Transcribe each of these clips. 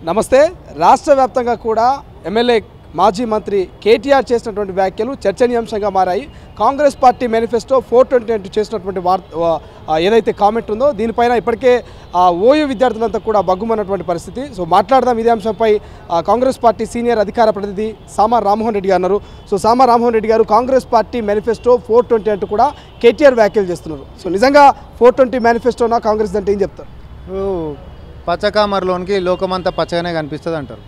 నమస్తే. రాష్ట్ర వ్యాప్తంగా కూడా ఎమ్మెల్యే మాజీ మంత్రి కేటీఆర్ చేసినటువంటి వ్యాఖ్యలు చర్చనీయాంశంగా మారాయి. కాంగ్రెస్ పార్టీ మేనిఫెస్టో 420 చేసినటువంటి ఏదైతే కామెంట్ ఉందో దీనిపైన ఇప్పటికే ఓయూ విద్యార్థులంతా కూడా బగ్గుమన్నటువంటి పరిస్థితి. సో మాట్లాడదాం ఇదే అంశంపై. కాంగ్రెస్ పార్టీ సీనియర్ అధికార ప్రతినిధి సామా రామ్మోహన్ రెడ్డి గారు అన్నారు. సో సామా రామ్మోహన్ రెడ్డి గారు కాంగ్రెస్ పార్టీ మేనిఫెస్టో 420 అంటూ కూడా కేటీఆర్ వ్యాఖ్యలు చేస్తున్నారు. సో నిజంగా 420 మేనిఫెస్టోనా కాంగ్రెస్ అంటే ఏం చెప్తారు? పచ్చకామర్లోనికి లోకమంతా పచ్చగానే కనిపిస్తుంది అంటారు.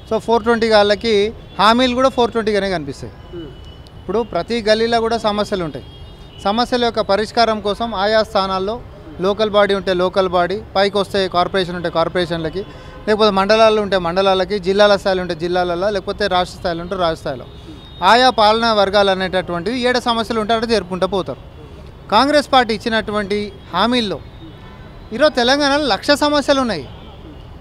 సో 420 వాళ్ళకి హామీలు కూడా 420గానే కనిపిస్తాయి. ఇప్పుడు ప్రతి గల్లీలో కూడా సమస్యలు ఉంటాయి. సమస్యల యొక్క పరిష్కారం కోసం ఆయా స్థానాల్లో లోకల్ బాడీ ఉంటే లోకల్ బాడీ, పైకి వస్తే కార్పొరేషన్ ఉంటే కార్పొరేషన్లకి, లేకపోతే మండలాలు ఉంటే మండలాలకి, జిల్లాల స్థాయిలో ఉంటే జిల్లాలలో, లేకపోతే రాష్ట్ర స్థాయిలో ఉంటే రాష్ట్ర స్థాయిలో ఆయా పాలనా వర్గాలు అనేటటువంటివి ఏడ సమస్యలు ఉంటారో జరుపుకుంటూ పోతారు. కాంగ్రెస్ పార్టీ ఇచ్చినటువంటి హామీల్లో ఈరోజు తెలంగాణలో 1,00,000 సమస్యలు ఉన్నాయి.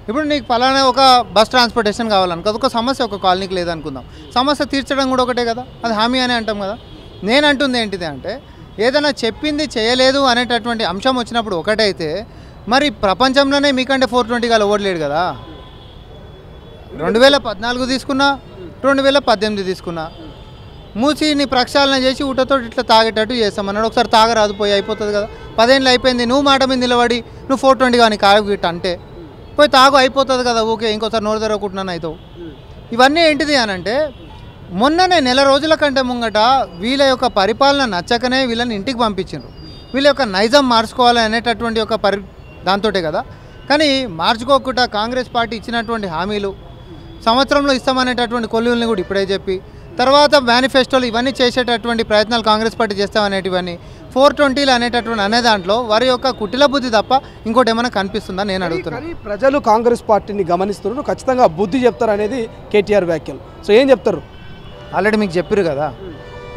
ఇప్పుడు నీకు ఫలానా ఒక బస్ ట్రాన్స్పోర్టేషన్ కావాలనుకో, అదొక సమస్య ఒక కాలనీకి లేదనుకుందాం, సమస్య తీర్చడం కూడా ఒకటే కదా, అది హామీ అనే అంటాం కదా. నేను అంటుంది ఏంటిది అంటే ఏదైనా చెప్పింది చేయలేదు అనేటటువంటి అంశం వచ్చినప్పుడు ఒకటైతే మరి ప్రపంచంలోనే మీకంటే 420 గాలు ఓడలేడు కదా. 2014 తీసుకున్నా, 2018 తీసుకున్నా, మూసిని ప్రక్షాళన చేసి ఊటతో ఇట్లా తాగేటట్టు చేస్తామన్నాడు. ఒకసారి తాగరాదు పోయి అయిపోతుంది కదా. 10 ఏళ్ళు అయిపోయింది, నువ్వు మాట మీద నిలబడి నువ్వు 420 కానీ కాగు గిట్ట అంటే పోయి తాగు అయిపోతుంది కదా. ఓకే, ఇంకోసారి నోరు తెరవకుంటున్నాను అవుతావు. ఇవన్నీ ఏంటిది అని అంటే మొన్ననే నెల రోజుల కంటే ముంగట వీళ్ళ యొక్క పరిపాలన నచ్చకనే వీళ్ళని ఇంటికి పంపించారు. వీళ్ళ యొక్క నైజం మార్చుకోవాలి అనేటటువంటి ఒక దాంతోటే కదా. కానీ మార్చుకోకుండా కాంగ్రెస్ పార్టీ ఇచ్చినటువంటి హామీలు సంవత్సరంలో ఇస్తామనేటటువంటి కొల్లుల్ని కూడా ఇప్పుడే చెప్పి తర్వాత మేనిఫెస్టోలు ఇవన్నీ చేసేటటువంటి ప్రయత్నాలు కాంగ్రెస్ పార్టీ చేస్తామనేటివన్నీ 420 అనేటటువంటి అనే దాంట్లో వారి యొక్క కుటిల బుద్ధి తప్ప ఇంకోటి ఏమైనా కనిపిస్తుందా నేను అడుగుతున్నాను. ప్రజలు కాంగ్రెస్ పార్టీని గమనిస్తున్నారు, ఖచ్చితంగా బుద్ధి చెప్తారు అనేది కేటీఆర్ వ్యాఖ్యలు. సో ఏం చెప్తారు? ఆల్రెడీ మీకు చెప్పారు కదా,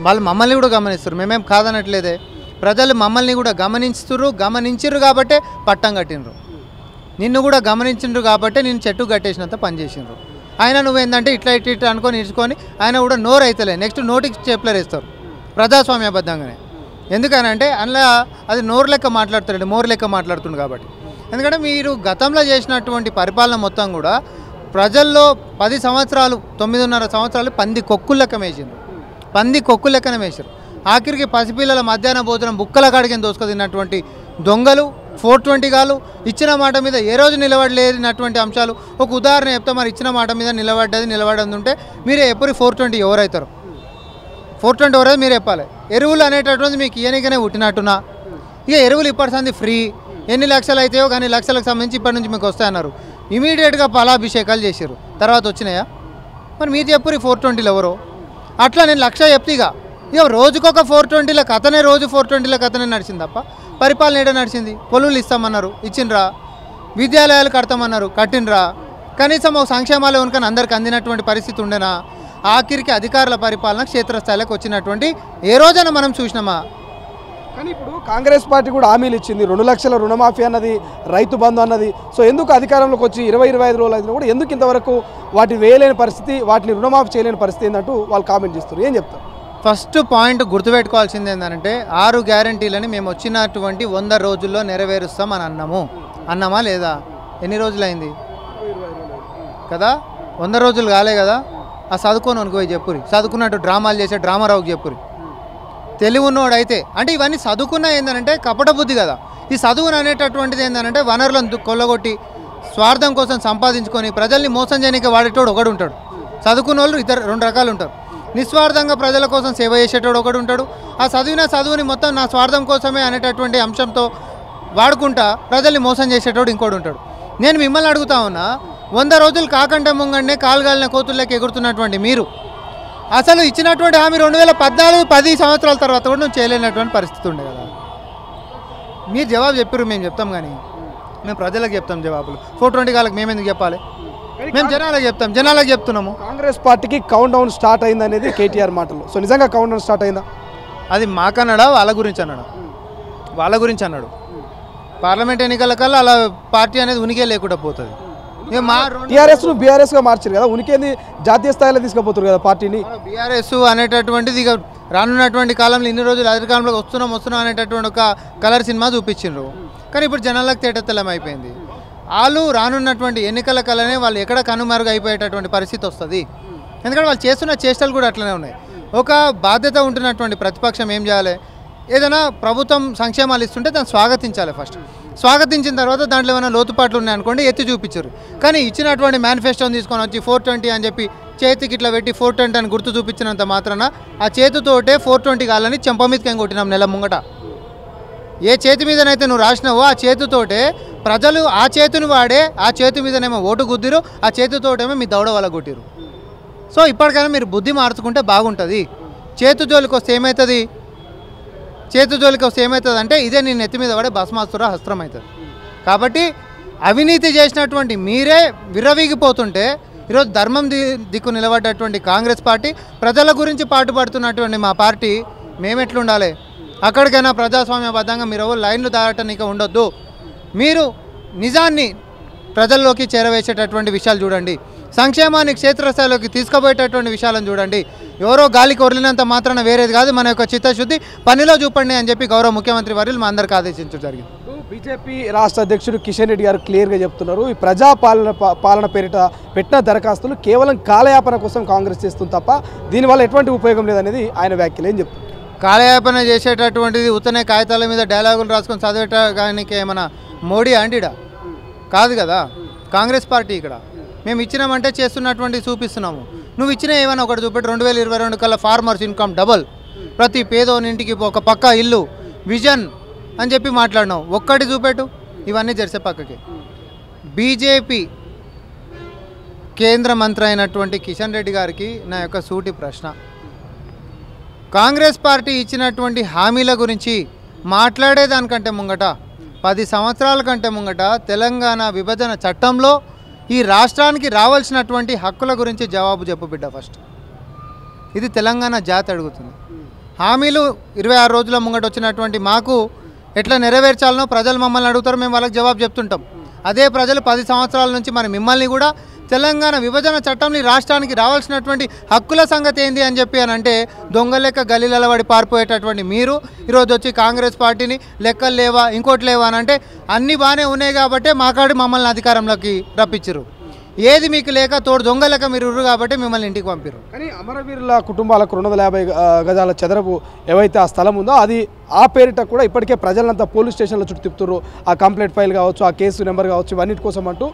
వాళ్ళు మమ్మల్ని కూడా గమనిస్తారు, మేమేం కాదనట్లేదే. ప్రజలు మమ్మల్ని కూడా గమనించరు కాబట్టే పట్టం కట్టినరు. నిన్ను కూడా గమనించిండ్రు కాబట్టి నేను చెట్టు కట్టేసినంత పనిచేసినారు. ఆయన నువ్వేందంటే ఇట్లా ఇట్లా అనుకొని ఇచ్చుకొని ఆయన కూడా నోరు అవుతలే, నెక్స్ట్ నోటికి స్టేప్లర్ వేస్తారు ప్రజాస్వామ్యబద్ధంగానే. ఎందుకనంటే అందులో అది నోరు లెక్క మాట్లాడుతాడు, మోరు లెక్క మాట్లాడుతుంది కాబట్టి. ఎందుకంటే మీరు గతంలో చేసినటువంటి పరిపాలన మొత్తం కూడా ప్రజల్లో 10 సంవత్సరాలు 9.5 సంవత్సరాలు పంది కొక్కులు లెక్క వేసిండ్రు, పంది కొక్కు లెక్కనే వేసారు. ఆఖరికి పసిపిల్లల మధ్యాహ్న భోజనం బుక్కల కాడికి దోసుకు తిన్నటువంటి దొంగలు 420 గాలు ఇచ్చిన మాట మీద ఏ రోజు నిలబడలేనటువంటి అంశాలు. ఒక ఉదాహరణ చెప్తే మరి ఇచ్చిన మాట మీద నిలబడది ఉంటే మీరే ఎప్పుడు 420 ఎవరైతారు? 420 ఎవరైతే మీరు చెప్పాలి. ఎరువులు అనేటటువంటి మీకు ఇయనికనే పుట్టినట్టున్నా ఇక ఎరువులు ఇప్పటిసంది ఫ్రీ, ఎన్ని లక్షలు అవుతాయో కానీ లక్షలకు సంబంధించి ఇప్పటి నుంచి మీకు వస్తాయన్నారు. ఇమీడియట్గా పాలాభిషేకాలు చేశారు, తర్వాత వచ్చినాయా? మరి మీరు చెప్పురు 420 ఎవరో. అట్లా నేను 1,00,000 చెప్తేగా ఇక రోజుకొక 420 కథనే, రోజు 420 కథనే నడిచింది తప్ప పరిపాలన ఏడా నడిచింది? కొలువులు ఇస్తామన్నారు, ఇచ్చిండ్రా? విద్యాలయాలు కడతామన్నారు, కట్టినరా? కనీసం ఒక సంక్షేమాలు ఉనుకని అందరికి అందినటువంటి పరిస్థితి ఉండేనా? ఆఖరికి అధికారుల పరిపాలన క్షేత్రస్థాయిలోకి వచ్చినటువంటి ఏ రోజైనా మనం చూసినామా? కానీ ఇప్పుడు కాంగ్రెస్ పార్టీ కూడా హామీలు ఇచ్చింది, 2 లక్షల రుణమాఫీ అన్నది, రైతు బంధు అన్నది. సో ఎందుకు అధికారంలోకి వచ్చి 20-25 రోజులు అయినా కూడా ఎందుకు ఇంతవరకు వాటిని వేయలేని పరిస్థితి, వాటిని రుణమాఫీ చేయలేని పరిస్థితి ఏంటంటూ వాళ్ళు కామెంట్ చేస్తారు. ఏం చెప్తారు? ఫస్ట్ పాయింట్ గుర్తుపెట్టుకోవాల్సింది ఏంటంటే 6 గ్యారంటీలని మేము వచ్చినటువంటి 100 రోజుల్లో నెరవేరుస్తాం అని అన్నామా లేదా? ఎన్ని రోజులైంది కదా? 100 రోజులు కాలే కదా. ఆ చదువుకొని అనుకోయి చెప్పురి, చదువుకున్నట్టు డ్రామాలు చేసే డ్రామారావుకి చెప్పురి. తెలివి ఉన్నోడు అయితే అంటే ఇవన్నీ చదువుకున్నా ఏంటంటే కపట బుద్ధి కదా. ఈ చదువును అనేటటువంటిది ఏంటంటే వనరులను కొల్లగొట్టి స్వార్థం కోసం సంపాదించుకొని ప్రజల్ని మోసం చేయడానికి వాడేటోడు ఒకడు ఉంటాడు. చదువుకున్న వాళ్ళు 2 రకాలు ఉంటారు. నిస్వార్థంగా ప్రజల కోసం సేవ చేసేటోడు ఒకడు ఉంటాడు. ఆ చదువుని మొత్తం నా స్వార్థం కోసమే అనేటటువంటి అంశంతో వాడుకుంటా ప్రజల్ని మోసం చేసేటోడు ఇంకోటి ఉంటాడు. నేను మిమ్మల్ని అడుగుతా ఉన్నా, 100 రోజులు కాకంటే ముంగండే కాలుగాలిన కోతుల్లోకి ఎగురుతున్నటువంటి మీరు అసలు ఇచ్చినటువంటి హామీ 2014-10 సంవత్సరాల తర్వాత కూడా నువ్వు చేయలేనటువంటి పరిస్థితి ఉండే కదా. మీరు జవాబు చెప్పారు, మేము చెప్తాం కానీ మేము ప్రజలకు చెప్తాం జవాబులు. 420 గాలకు మేము ఎందుకు చెప్పాలి? మేము జనాలకు చెప్తున్నాము. కాంగ్రెస్ పార్టీకి కౌంట్ డౌన్ స్టార్ట్ అయింది అనేది కేటీఆర్ మాటలు. సో నిజంగా కౌంట్ డౌన్ స్టార్ట్ అయిందా? అది మాకన్నాడా వాళ్ళ గురించి అన్నాడు. పార్లమెంట్ ఎన్నికల కల్లా అలా పార్టీ అనేది ఉనికే లేకుండా పోతుంది. టీఆర్ఎస్ను బీఆర్ఎస్గా మార్చారు కదా, ఉనికేంది జాతీయ స్థాయిలో తీసుకుపోతారు కదా పార్టీని. బీఆర్ఎస్ అనేటటువంటిది ఇక రానున్నటువంటి కాలంలో ఇన్ని రోజులు అధికారంలో వస్తున్నాం అనేటటువంటి ఒక కలర్ సినిమా చూపించిండ్రు. కానీ ఇప్పుడు జనాలకు తేటతెల్లం అయిపోయింది. వాళ్ళు రానున్నటువంటి ఎన్నికల కలనే వాళ్ళు ఎక్కడ కనుమరుగు అయిపోయేటటువంటి పరిస్థితి వస్తుంది. ఎందుకంటే వాళ్ళు చేస్తున్న చేష్టలు కూడా అట్లనే ఉన్నాయి. ఒక బాధ్యత ఉంటున్నటువంటి ప్రతిపక్షం ఏం చేయాలి, ఏదైనా ప్రభుత్వం సంక్షేమాలు ఇస్తుంటే దాన్ని స్వాగతించాలి. ఫస్ట్ స్వాగతించిన తర్వాత దాంట్లో ఏమైనా లోతుపాట్లు ఉన్నాయనుకోండి ఎత్తి చూపించారు. కానీ ఇచ్చినటువంటి మేనిఫెస్టోని తీసుకొని వచ్చి 420 అని చెప్పి చేతికి ఇట్లా పెట్టి 420 అని గుర్తు చూపించినంత మాత్రాన ఆ చేతితోటే 420 కాలని చెంప మీదకి కొట్టినాం నెల ముంగట. ఏ చేతి మీదనైతే నువ్వు రాసినావో ఆ చేతితోటే ప్రజలు ఆ చేతిని వాడే ఆ చేతి మీదనేమో ఓటు గుద్దిరు, ఆ చేతితోటేమో మీ దౌడ వల్ల కొట్టిరు. సో ఇప్పటికైనా మీరు బుద్ధి మార్చుకుంటే బాగుంటుంది. చేతు జోలికి వస్తే ఏమవుతుంది, అంటే ఇదే నేను నెత్తి మీద పడే భస్మాసుర హస్త్రం అవుతుంది. కాబట్టి అవినీతి చేసినటువంటి మీరే విర్రవీగిపోతుంటే ఈరోజు ధర్మం దిక్కు నిలబడ్డటువంటి కాంగ్రెస్ పార్టీ, ప్రజల గురించి పాటుపడుతున్నటువంటి మా పార్టీ మేమెట్లుండాలి? అక్కడికైనా ప్రజాస్వామ్యబద్ధంగా మీరు లైన్లు దాటనిక ఉండొద్దు. మీరు నిజాన్ని ప్రజల్లోకి చేరవేసేటటువంటి విషయాలు చూడండి, సంక్షేమాన్ని క్షేత్రస్థాయిలోకి తీసుకుపోయేటటువంటి విషయాలను చూడండి. ఎవరో గాలికి వదిలినంత మాత్రాన వేరేది కాదు, మన యొక్క చిత్తశుద్ధి పనిలో చూపండి అని చెప్పి గౌరవ ముఖ్యమంత్రి వర్యులు మా అందరికి ఆదేశించడం జరిగింది. బీజేపీ రాష్ట్ర అధ్యక్షుడు కిషన్ రెడ్డి గారు క్లియర్గా చెప్తున్నారు, ఈ పాలన పేరిట పెట్టిన దరఖాస్తులు కేవలం కాలయాపన కోసం కాంగ్రెస్ చేస్తుంది తప్ప దీనివల్ల ఎటువంటి ఉపయోగం లేదనేది ఆయన వ్యాఖ్యలు. ఏం చెప్తున్నారు? కాలయాపన చేసేటటువంటిది ఉత్తనే కాగితాల మీద డైలాగులు రాసుకొని చదివేటానికి ఏమైనా మోడీ అండిడా కాదు కదా కాంగ్రెస్ పార్టీ. ఇక్కడ మేము ఇచ్చినామంటే చేస్తున్నటువంటి చూపిస్తున్నాము. నువ్వు ఇచ్చిన ఏమైనా ఒకటి చూపెట్టు. 2022 కల్లా ఫార్మర్స్ ఇన్కమ్ డబల్, ప్రతి పేదోనింటికి ఒక పక్కా ఇల్లు, విజన్ అని చెప్పి మాట్లాడినావు, ఒక్కటి చూపెట్టు. ఇవన్నీ జరిసే పక్కకి. బీజేపీ కేంద్ర మంత్రి అయినటువంటి కిషన్ రెడ్డి గారికి నా యొక్క సూటి ప్రశ్న, కాంగ్రెస్ పార్టీ ఇచ్చినటువంటి హామీల గురించి మాట్లాడేదానికంటే ముంగట 10 సంవత్సరాల కంటే ముంగట తెలంగాణ విభజన చట్టంలో ఈ రాష్ట్రానికి రావాల్సినటువంటి హక్కుల గురించి జవాబు చెప్పు బిడ్డ. ఫస్ట్ ఇది తెలంగాణ జాతి అడుగుతుంది. హామీలు 26 రోజుల ముంగట వచ్చినటువంటి మాకు ఎట్లా నెరవేర్చాలనో ప్రజలు మమ్మల్ని అడుగుతారు, మేము వాళ్ళకి జవాబు చెప్తుంటాం. అదే ప్రజలు 10 సంవత్సరాల నుంచి మరి మిమ్మల్ని కూడా తెలంగాణ విభజన చట్టంని రాష్ట్రానికి రావాల్సినటువంటి హక్కుల సంగతి ఏంది అని చెప్పి అని అంటే దొంగ లెక్క గలీలలో పడి పారిపోయేటటువంటి మీరు ఈరోజు వచ్చి కాంగ్రెస్ పార్టీని లెక్కలు లేవా ఇంకోటి లేవా అని అంటే అన్నీ బాగానే ఉన్నాయి కాబట్టే మాకాడి మమ్మల్ని అధికారంలోకి రప్పించరు. ఏది మీకు లేక తోడు దొంగ లెక్క మీరు ఉర్రు కాబట్టి మిమ్మల్ని ఇంటికి పంపారు. కానీ అమరవీరుల కుటుంబాలకు 250 గజాల చదరపు ఏవైతే ఆ స్థలం ఉందో అది ఆ పేరిట కూడా ఇప్పటికే ప్రజలంతా పోలీస్ స్టేషన్ల చుట్టూ తిప్పుతున్నారు. ఆ కంప్లైంట్ ఫైల్ కావచ్చు, ఆ కేసు నెంబర్ కావచ్చు, ఇవన్నిటి కోసం అంటూ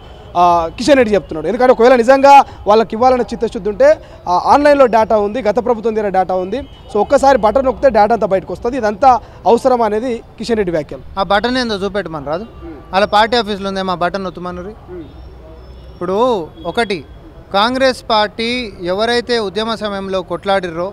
కిషన్ రెడ్డి చెప్తున్నాడు. ఎందుకంటే ఒకవేళ నిజంగా వాళ్ళకి ఇవ్వాలనే చిత్తశుద్ధి ఉంటే ఆన్లైన్లో డేటా ఉంది, గత ప్రభుత్వం దగ్గర డేటా ఉంది. సో ఒక్కసారి బటన్ నొక్కితే డేటా అంతా బయటకు వస్తుంది. ఇదంతా అవసరం అనేది కిషన్ రెడ్డి వ్యాఖ్యలు. ఆ బటన్ ఏందో చూపెట్టమని రాదు, అలా పార్టీ ఆఫీసులో ఉందే మా బటన్ నొత్తమన్నారు. ఇప్పుడు ఒకటి, కాంగ్రెస్ పార్టీ ఎవరైతే ఉద్యమ సమయంలో కొట్లాడిర్రో,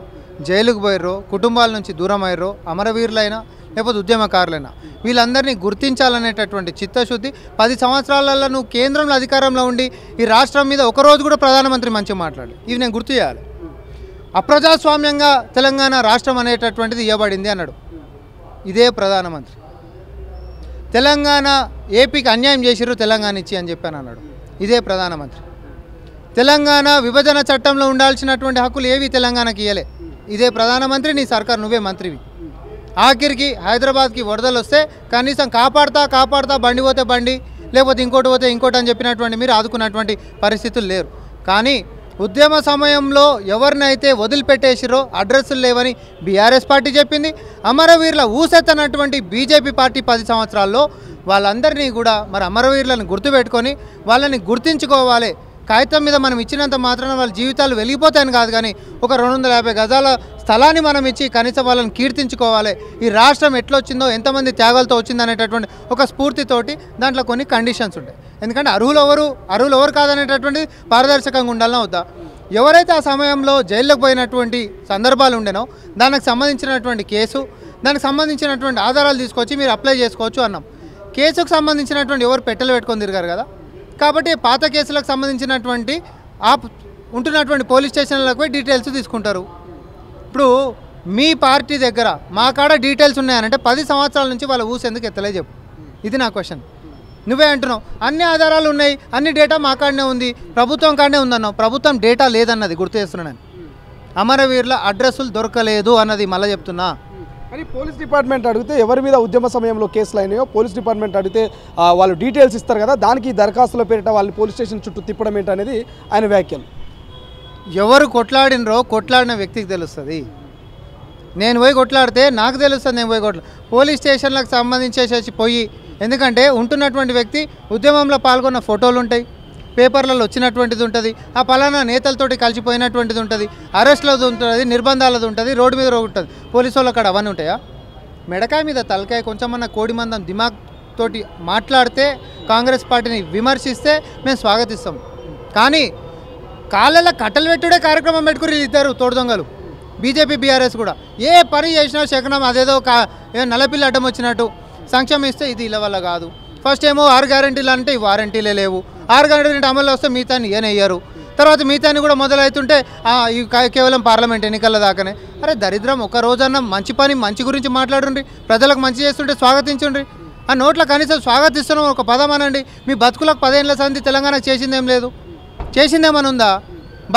జైలుకు పోయిర్రో, కుటుంబాల నుంచి దూరం అయ్యారో, అమరవీరులైనా లేకపోతే ఉద్యమకారులైనా వీళ్ళందరినీ గుర్తించాలనేటటువంటి చిత్తశుద్ధి 10 సంవత్సరాలలో నువ్వు కేంద్రంలో అధికారంలో ఉండి ఈ రాష్ట్రం మీద ఒకరోజు కూడా ప్రధానమంత్రి మంచిగా మాట్లాడు. ఇవి నేను గుర్తు చేయాలి. అప్రజాస్వామ్యంగా తెలంగాణ రాష్ట్రం అనేటటువంటిది ఇవ్వబడింది అన్నాడు ఇదే ప్రధానమంత్రి. తెలంగాణ ఏపీకి అన్యాయం చేసిర్రు తెలంగాణ ఇచ్చి అని చెప్పాను అన్నాడు ఇదే ప్రధానమంత్రి. తెలంగాణ విభజన చట్టంలో ఉండాల్సినటువంటి హక్కులు ఏవి తెలంగాణకి ఇవ్వలే ఇదే ప్రధానమంత్రి. నీ సర్కార్ నువ్వే మంత్రివి. ఆఖరికి హైదరాబాద్కి వరదలు వస్తే కనీసం కాపాడుతా బండి పోతే బండి లేకపోతే ఇంకోటి పోతే ఇంకోటి అని చెప్పినటువంటి మీరు ఆదుకున్నటువంటి పరిస్థితులు లేరు. కానీ ఉద్యమ సమయంలో ఎవరినైతే వదిలిపెట్టేసిరో అడ్రస్లు లేవని బీఆర్ఎస్ పార్టీ చెప్పింది. అమరవీరుల ఊసెత్తనటువంటి బీజేపీ పార్టీ 10 సంవత్సరాల్లో వాళ్ళందరినీ కూడా మరి అమరవీరులను గుర్తుపెట్టుకొని వాళ్ళని గుర్తించుకోవాలి. కాగితం మీద మనం ఇచ్చినంత మాత్రాన వాళ్ళ జీవితాలు వెలిగిపోతాయని కాదు, కానీ ఒక 250 గజాల స్థలాన్ని మనం ఇచ్చి కనీసం వాళ్ళని కీర్తించుకోవాలి. ఈ రాష్ట్రం ఎట్లొచ్చిందో, ఎంతమంది త్యాగాలతో వచ్చింది అనేటటువంటి ఒక స్ఫూర్తితోటి దాంట్లో కొన్ని కండిషన్స్ ఉంటాయి. ఎందుకంటే అర్హులు ఎవరు కాదనేటటువంటిది పారదర్శకంగా ఉండాలన్నా వద్దా. ఎవరైతే ఆ సమయంలో జైల్లోకి పోయినటువంటి సందర్భాలు ఉండేనో దానికి సంబంధించినటువంటి కేసు, దానికి సంబంధించినటువంటి ఆధారాలు తీసుకొచ్చి మీరు అప్లై చేసుకోవచ్చు అన్నాం. కేసుకు సంబంధించినటువంటి ఎవరు పెట్టెలు పెట్టుకొని తిరిగారు కదా, కాబట్టి పాత కేసులకు సంబంధించినటువంటి ఉంటున్నటువంటి పోలీస్ స్టేషన్లకు పోయి డీటెయిల్స్ తీసుకుంటారు. ఇప్పుడు మీ పార్టీ దగ్గర మా కాడ డీటెయిల్స్ ఉన్నాయనంటే 10 సంవత్సరాల నుంచి వాళ్ళ ఊసెందుకు ఎత్తలే చెప్పు. ఇది నా క్వశ్చన్. నువ్వే అంటున్నావు అన్ని ఆధారాలు ఉన్నాయి, అన్ని డేటా మా కాడనే ఉంది, ప్రభుత్వం కాడనే ఉందన్నావు. ప్రభుత్వం డేటా లేదన్నది గుర్తు చేస్తున్నాను. అమరవీరుల అడ్రస్సులు దొరకలేదు అన్నది మళ్ళీ చెప్తున్నా. కానీ పోలీస్ డిపార్ట్మెంట్ అడిగితే ఎవరి మీద ఉద్యమ సమయంలో కేసులు అయినాయో పోలీస్ డిపార్ట్మెంట్ అడిగితే వాళ్ళు డీటెయిల్స్ ఇస్తారు కదా, దానికి దరఖాస్తుల పేరిట వాళ్ళని పోలీస్ స్టేషన్ చుట్టూ తిప్పడం ఏంటనేది ఆయన వ్యాఖ్యలు. ఎవరు కొట్లాడినరో కొట్లాడిన వ్యక్తికి తెలుస్తుంది. నేను పోయి కొట్లాడితే నాకు తెలుస్తుంది. నేను పోయి పోలీస్ స్టేషన్లకు సంబంధించేసి పోయి, ఎందుకంటే ఉంటున్నటువంటి వ్యక్తి ఉద్యమంలో పాల్గొన్న ఫోటోలు ఉంటాయి, పేపర్లలో వచ్చినటువంటిది ఉంటుంది, ఆ పలానా నేతలతోటి కలిసిపోయినటువంటిది ఉంటుంది, అరెస్ట్లది ఉంటుంది, నిర్బంధాలది ఉంటుంది, రోడ్డు మీద ఉంటుంది. పోలీసు వాళ్ళు అక్కడ అవన్నీ ఉంటాయా? మెడకాయ మీద తలకాయ కొంచెమన్నా కోడి మందం దిమాగ్ తోటి మాట్లాడితే, కాంగ్రెస్ పార్టీని విమర్శిస్తే మేము స్వాగతిస్తాం. కానీ కాళ్ళలో కట్టలు పెట్టుడే కార్యక్రమం పెట్టుకుని ఇద్దరు తోడు దొంగలు, బీజేపీ బీఆర్ఎస్ కూడా ఏ పని చేసినా శకనం అదేదో నల్లపిల్లి అడ్డం వచ్చినట్టు సంక్షేమం ఇస్తే ఇది ఇలా వల్ల కాదు. ఫస్ట్ ఏమో 6 గ్యారెంటీలు అంటే ఈ వారంటీలే లేవు, 6 గ్యారెంటీలు అమల్లో వస్తే మిగతాన్ని ఏనయ్యారు. తర్వాత మిగతాన్ని కూడా మొదలవుతుంటే ఇవి కేవలం పార్లమెంట్ ఎన్నికల దాకానే. అరే దరిద్రం, ఒక రోజన్నా మంచి పని మంచి గురించి మాట్లాడుండ్రి, ప్రజలకు మంచి చేస్తుంటే స్వాగతించుండ్రి. ఆ నోట్ల కనీసం స్వాగతిస్తున్నాం ఒక పదం అనండి. మీ బతుకులకు 10 ఏళ్ల సంధి తెలంగాణకు చేసిందేం లేదు, చేసిందేమని ఉందా?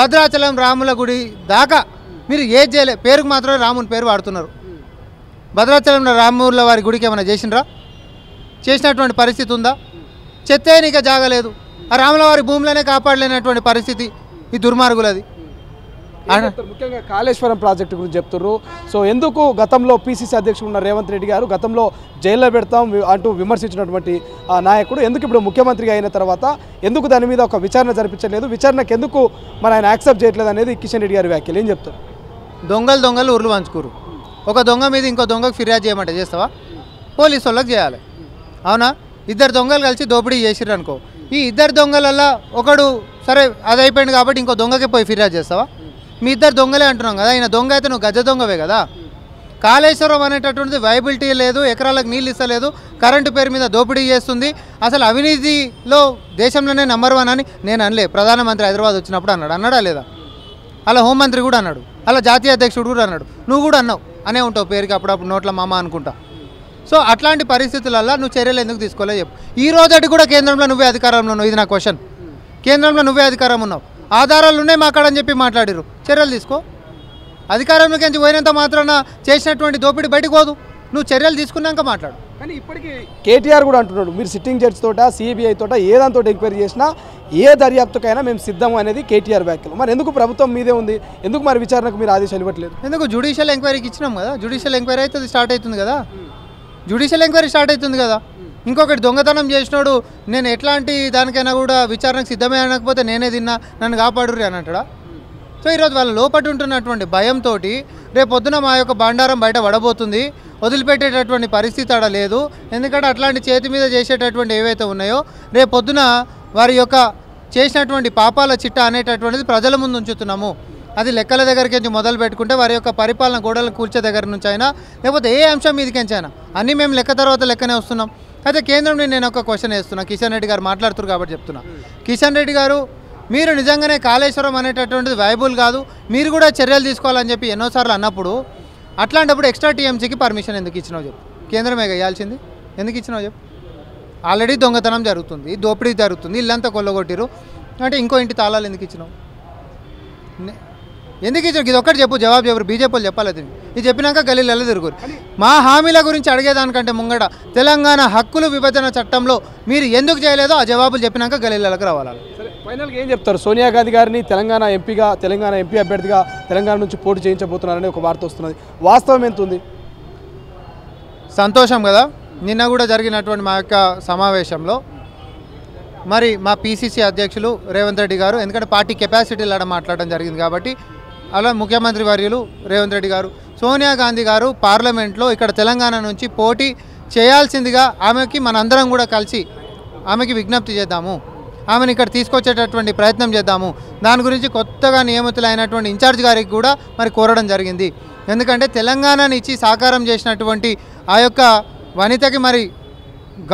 భద్రాచలం రాముల గుడి దాకా మీరు ఏది చేయలే, పేరుకు మాత్రమే రాముని పేరు వాడుతున్నారు. భద్రాచలంలో రాముల వారి గుడికి ఏమైనా చేసినరా? చేసినటువంటి పరిస్థితి ఉందా? చెత్తే నీక జాగలేదు. ఆ రాముల వారి భూములనే కాపాడలేనటువంటి పరిస్థితి ఈ దుర్మార్గులది. ముఖ్యంగా కాళేశ్వరం ప్రాజెక్టు గురించి చెప్తున్నారు. సో ఎందుకు గతంలో పిసిసి అధ్యక్షుడు ఉన్న రేవంత్ రెడ్డి గారు గతంలో జైల్లో పెడతాం అంటూ విమర్శించినటువంటి నాయకుడు ఎందుకు ఇప్పుడు ముఖ్యమంత్రిగా అయిన తర్వాత ఎందుకు దాని మీద ఒక విచారణ జరిపించలేదు, విచారణకు ఎందుకు మరి ఆయన యాక్సెప్ట్ చేయట్లేదు అనేది కిషన్ రెడ్డి గారి వ్యాఖ్యలు. ఏం చెప్తారు? దొంగలు ఉర్లు పంచుకోరు. ఒక దొంగ మీద ఇంకో దొంగకు ఫిర్యాదు చేయమంటే చేస్తావా? పోలీసు వాళ్ళకి చేయాలి, అవునా? 2 దొంగలు కలిసి దోపిడీ చేసిర్రు అనుకో, ఈ 2 దొంగలల్లో ఒకడు సరే అది అయిపోయింది కాబట్టి ఇంకో దొంగకి పోయి ఫిర్యాదు చేస్తావా? మీ 2 దొంగలే అంటున్నాం కదా. ఈయన దొంగ అయితే నువ్వు గజ దొంగవే కదా. కాళేశ్వరం అనేటటువంటిది వైబిలిటీ లేదు, ఎకరాలకు నీళ్ళు ఇస్తలేదు, కరెంటు పేరు మీద దోపిడీ చేస్తుంది, అసలు అవినీతిలో దేశంలోనే నంబర్ 1 అని నేను అనలే. ప్రధానమంత్రి హైదరాబాద్ వచ్చినప్పుడు అన్నాడా లేదా? అలా హోంమంత్రి కూడా అన్నాడు, అలా జాతీయ అధ్యక్షుడు కూడా అన్నాడు, నువ్వు కూడా అన్నావు, అనే ఉంటావు పేరుకి అప్పుడప్పుడు నోట్ల మామ అనుకుంటా. సో అట్లాంటి పరిస్థితులలో నువ్వు చర్యలు ఎందుకు తీసుకోలే చెప్పు. ఈ రోజటి కూడా కేంద్రంలో నువ్వే అధికారంలో ఉన్నావు, ఇది నా క్వశ్చన్. కేంద్రంలో నువ్వే అధికారం ఉన్నావు, ఆధారాలు ఉన్నాయి మాకాడని చెప్పి మాట్లాడిరు, చర్యలు తీసుకో. అధికారంలోకి నుంచి పోయినంత మాత్రాన చేసినటువంటి దోపిడీ బయటకు పోదు, నువ్వు చర్యలు తీసుకున్నాక మాట్లాడు. కానీ ఇప్పటికీ కేటీఆర్ కూడా అంటున్నాడు, మీరు సిట్టింగ్ జడ్జి తోట సిబిఐ తోట ఏ దాంతో ఎంక్వైరీ చేసినా ఏ దర్యాప్తుకైనా మేము సిద్ధం అనేది కేటీఆర్ వ్యాఖ్యలు. మరి ఎందుకు ప్రభుత్వం మీదే ఉంది, ఎందుకు మరి విచారణకు మీరు ఆదేశాలు ఇవ్వట్లేదు? ఎందుకు జ్యుడిషియల్ ఎంక్వైరీకి ఇచ్చినాం కదా, జ్యుడిషియల్ ఎంక్వైరీ అయితే అది స్టార్ట్ అవుతుంది కదా, జ్యుడిషియల్ ఎంక్వైరీ స్టార్ట్ అవుతుంది కదా. ఇంకొకటి దొంగతనం చేసినోడు నేను ఎట్లాంటి దానికైనా కూడా విచారణకు సిద్ధమే అనకపోతే నేనే తిన్నా నన్ను కాపాడుర్రి అని అంటాడా? సో ఈరోజు వాళ్ళ లోపటి ఉంటున్నటువంటి భయంతో రేపొద్దున మా యొక్క బండారం బయట పడబోతుంది, వదిలిపెట్టేటటువంటి పరిస్థితి ఆడ లేదు. ఎందుకంటే అట్లాంటి చేతి మీద చేసేటటువంటి ఏవైతే ఉన్నాయో రేపొద్దున వారి యొక్క చేసినటువంటి పాపాల చిట్ట అనేటటువంటిది ప్రజల ముందు ఉంచుతున్నాము. అది లెక్కల దగ్గరికి నుంచి మొదలు పెట్టుకుంటే వారి యొక్క పరిపాలన గోడలు కూర్చే దగ్గర నుంచి అయినా లేకపోతే ఏ అంశం మీదకించైనా అన్నీ మేము లెక్క తర్వాత లెక్కనే వస్తున్నాం. అయితే కేంద్రం నేను ఒక క్వశ్చన్ వేస్తున్నా, కిషన్ రెడ్డి గారు మాట్లాడుతున్నారు కాబట్టి చెప్తున్నా. కిషన్ రెడ్డి గారు, మీరు నిజంగానే కాళేశ్వరం అనేటటువంటిది వైబుల్ కాదు, మీరు కూడా చర్యలు తీసుకోవాలని చెప్పి ఎన్నోసార్లు అన్నప్పుడు అట్లాంటప్పుడు ఎక్స్ట్రా టీఎంసీకి పర్మిషన్ ఎందుకు ఇచ్చినావు చెప్పు? కేంద్రమే వేయాల్సింది, ఎందుకు ఇచ్చినావు చెప్పు? ఆల్రెడీ దొంగతనం జరుగుతుంది, దోపిడీ జరుగుతుంది, ఇల్లంతా కొల్లగొట్టిరు అంటే ఇంకో ఇంటి తాళాలు ఎందుకు ఇచ్చినావు? ఎందుకు ఇచ్చారు? ఇది ఒక్కటి చెప్పు, జవాబు చెప్పరు. బీజేపీలు చెప్పాలి, ఇది చెప్పినాక గలీలలో తిరుగురు. మా హామీల గురించి అడిగేదానికంటే ముంగట తెలంగాణ హక్కులు విభజన చట్టంలో మీరు ఎందుకు చేయలేదో ఆ జవాబులు చెప్పినాక గలీలకు రావాలి. ఫైనల్గా ఏం చెప్తారు? సోనియా గాంధీ గారిని తెలంగాణ ఎంపీ అభ్యర్థిగా తెలంగాణ నుంచి పోటీ చేయించబోతున్నారని ఒక వార్త వస్తున్నది, వాస్తవం ఎంత ఉంది? సంతోషం కదా. నిన్న కూడా జరిగినటువంటి మా యొక్క సమావేశంలో మరి మా పిసిసి అధ్యక్షులు రేవంత్ రెడ్డి గారు, ఎందుకంటే పార్టీ కెపాసిటీలు ఆడ మాట్లాడడం జరిగింది కాబట్టి, అలా ముఖ్యమంత్రి వర్యులు రేవంత్ రెడ్డి గారు, సోనియా గాంధీ గారు పార్లమెంట్లో ఇక్కడ తెలంగాణ నుంచి పోటీ చేయాల్సిందిగా ఆమెకి మనందరం కూడా కలిసి ఆమెకి విజ్ఞప్తి చేద్దాము, ఆమెను ఇక్కడ తీసుకొచ్చేటటువంటి ప్రయత్నం చేద్దాము. దాని గురించి కొత్తగా నియమితులైనటువంటి ఇన్ఛార్జ్ గారికి కూడా మరి కోరడం జరిగింది. ఎందుకంటే తెలంగాణని ఇచ్చి సాకారం చేసినటువంటి ఆ యొక్క వనితకి మరి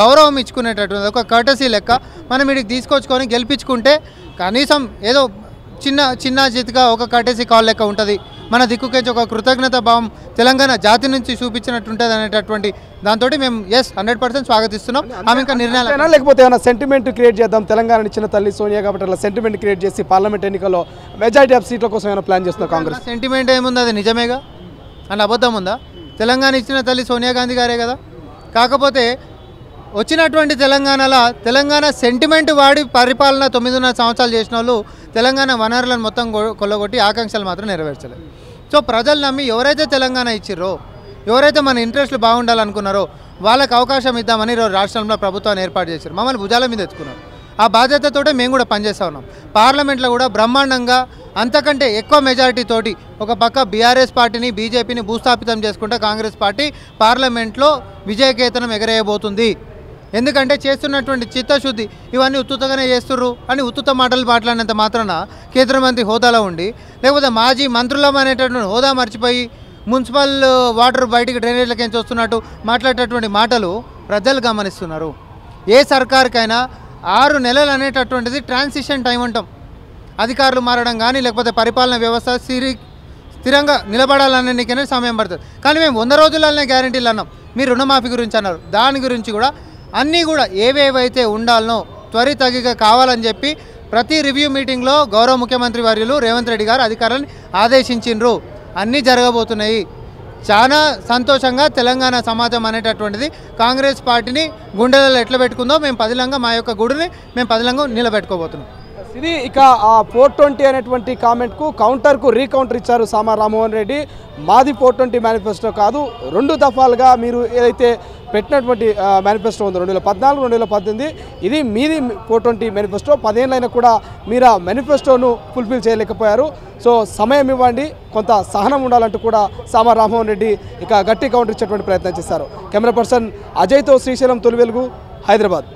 గౌరవం ఇచ్చుకునేటటువంటి ఒక కర్టసీ లెక్క మనం వీడికి తీసుకొచ్చుకొని గెలిపించుకుంటే కనీసం ఏదో చిన్న చితిగా ఒక కర్టసీ కాల్ లెక్క ఉంటుంది. మన దిక్కుకెంచి ఒక కృతజ్ఞత భావం తెలంగాణ జాతి నుంచి చూపించినట్టుంటుంది అనేటటువంటి దాంతో మేము 100% స్వాగతిస్తున్నాం. ఆమె ఇంకా నిర్ణయాలు లేకపోతే ఏమైనా సెంటిమెంట్ క్రియేట్ చేద్దాం, తెలంగాణ ఇచ్చిన తల్లి సోనియా కాబట్టి అలా సెంటిమెంట్ క్రియేట్ చేసి పార్లమెంట్ ఎన్నికల్లో మెజారిటీ ఆఫ్ సీట్ల కోసం ఏమైనా ప్లాన్ చేస్తున్నారు కాంగ్రెస్? సెంటిమెంట్ ఏముంది, అది నిజమేగా అని అబద్ధం ఉందా? తెలంగాణ ఇచ్చిన తల్లి సోనియా గాంధీ గారే కదా. కాకపోతే వచ్చినటువంటి తెలంగాణలో తెలంగాణ సెంటిమెంట్ వాడి పరిపాలన 9.5 సంవత్సరాలు చేసిన వాళ్ళు తెలంగాణ వనరులను మొత్తం కొల్లగొట్టి ఆకాంక్షలు మాత్రం నెరవేర్చలేదు. సో ప్రజలు నమ్మి ఎవరైతే తెలంగాణ ఇచ్చిర్రో, ఎవరైతే మన ఇంట్రెస్ట్లు బాగుండాలనుకున్నారో వాళ్ళకి అవకాశం ఇద్దామని రాష్ట్రంలో ప్రభుత్వాన్ని ఏర్పాటు చేశారు. మమ్మల్ని భుజాల మీద ఎత్తుకున్నారు. ఆ బాధ్యతతోటే మేము కూడా పనిచేస్తూ ఉన్నాం. పార్లమెంట్లో కూడా బ్రహ్మాండంగా అంతకంటే ఎక్కువ మెజారిటీ తోటి ఒక పక్క బీఆర్ఎస్ పార్టీని బీజేపీని భూస్థాపితం చేసుకుంటే కాంగ్రెస్ పార్టీ పార్లమెంట్లో విజయకేతనం ఎగరేయబోతుంది. ఎందుకంటే చేస్తున్నటువంటి చిత్తశుద్ధి ఇవన్నీ ఉత్తుతగానే చేస్తుర్రు అని ఉత్తుత మాటలు మాట్లాడినంత మాత్రాన కేంద్ర మంత్రి హోదాలో ఉండి, లేకపోతే మాజీ మంత్రులం అనేటటువంటి హోదా మర్చిపోయి మున్సిపల్ వాటర్ బయటికి డ్రైనేజ్లకి వస్తున్నట్టు మాట్లాడేటటువంటి మాటలు ప్రజలు గమనిస్తున్నారు. ఏ సర్కార్కైనా 6 నెలలు అనేటటువంటిది ట్రాన్సిషన్ టైం అంటాం. అధికారులు మారడం కానీ లేకపోతే పరిపాలన వ్యవస్థ స్థిరంగా నిలబడాలనేకనే సమయం పడుతుంది. కానీ మేము 100 రోజులనే గ్యారెంటీలు అన్నాం. మీరు రుణమాఫీ గురించి అన్నారు. దాని గురించి కూడా అన్నీ కూడా ఏవేవైతే ఉండాలనో త్వరితగిగా కావాలని చెప్పి ప్రతి రివ్యూ మీటింగ్లో గౌరవ ముఖ్యమంత్రి వర్యులు రేవంత్ రెడ్డి గారు అధికారులను ఆదేశించిండ్రు. అన్నీ జరగబోతున్నాయి. చాలా సంతోషంగా తెలంగాణ సమాజం అనేటటువంటిది కాంగ్రెస్ పార్టీని గుండెలలో ఎట్లా పెట్టుకుందో మేము పదిలంగా మా యొక్క గుడిని మేము పదిలంగా నిలబెట్టుకోబోతున్నాం. ఇది ఇక ఆ 420 అనేటువంటి కామెంట్కు కౌంటర్కు రీకౌంటర్ ఇచ్చారు సామా రామ్మోహన్ రెడ్డి. మాది 420 మేనిఫెస్టో కాదు, 2 దఫాలుగా మీరు ఏదైతే పెట్టినటువంటి మేనిఫెస్టో ఉందో 2014, 2018 ఇది మీది 420 మేనిఫెస్టో. 10 ఏళ్ళైనా కూడా మీరు ఆ మేనిఫెస్టోను ఫుల్ఫిల్ చేయలేకపోయారు. సో సమయం ఇవ్వండి, కొంత సహనం ఉండాలంటూ కూడా సామా రామ్మోహన్ రెడ్డి ఇక గట్టి కౌంటర్ ఇచ్చేటువంటి ప్రయత్నం చేశారు. కెమెరా పర్సన్ అజయ్తో శ్రీశైలం తొలివెలుగు, హైదరాబాద్.